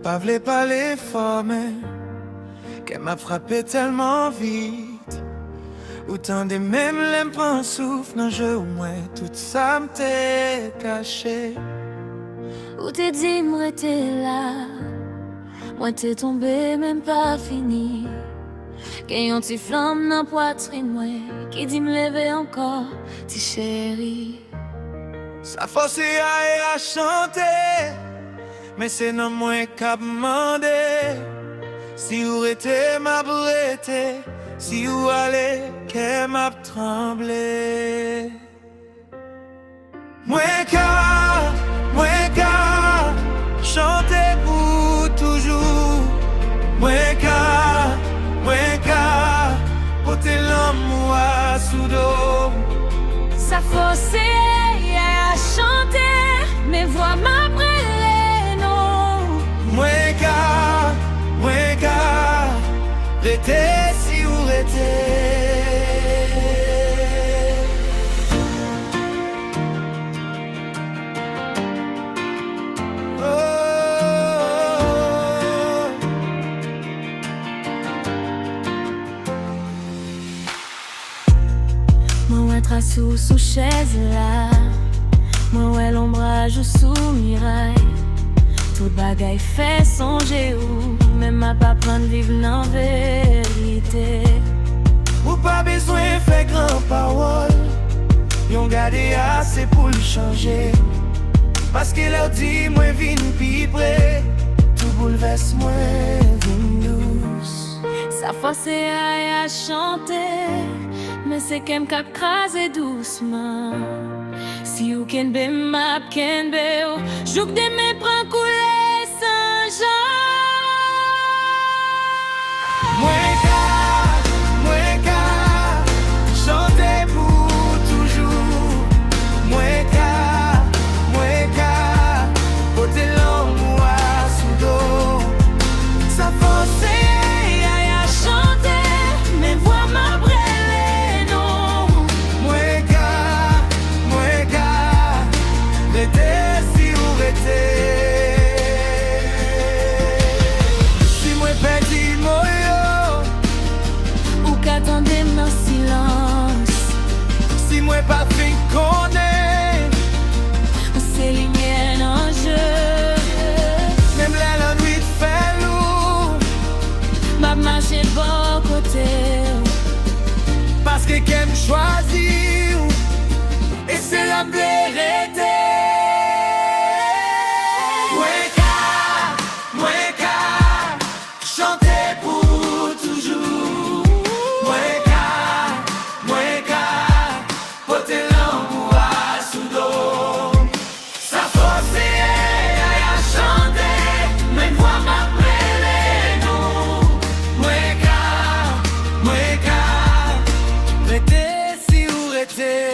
pas voulu parler fort, mais qu'elle m'a frappé tellement vite. Autant des mêmes l'aime prend souffle dans jeu au moins tout ça m'était caché. Ou t'es dit moi t'es là, moi t'es tombé même pas fini. Qu'il y a un petit flamme dans poitrine moi qui dit me lever encore, ti chérie. Ça force à chanter, mais c'est non moins qu'à demander. Si vous était m'a prêté, si vous allez qu'elle m'a tremblé. Moins qu'à chanter pour toujours. Moins qu'à porter l'amour à sous dos. Ça force à chanter, mais voix m'après les noms. Moins qu'à rester si vous restez. Moi sous chaise là, moi ouais l'ombrage sous miraille. Tout bagaille fait songer ou même à pas prendre vivre en vérité. Ou pas besoin faire grand parole, yon gardé assez pour le changer. Parce qu'il leur dit moi vin pi près, tout bouleverse moi vin douce. Ça force à chanter, mais c'est qu'elle m'a crasé doucement. Si ou ken be map ken be ou jouk de me prend couler sans genre. Moins qu'à chanter pour toujours. Moins qu'à porter l'amour à sous dos. Ça force à chanter, mais voix m'après les noms. Moins qu'à rester si vous restez. Si moi perdu moyo, Ou qu'attendez mon silence. si moi pas fin connaît, C'est lumière en jeu. même la nuit fait lourd. M'a marché bon côté. Parce que qu'elle me choisit, et c'est la vérité. Moins qu'à chanter pour toujours. Moins qu'à porter l'amour à sous dos. Ça force à chanter, mais voix m'après les noms. Moins qu'à rester si vous restez.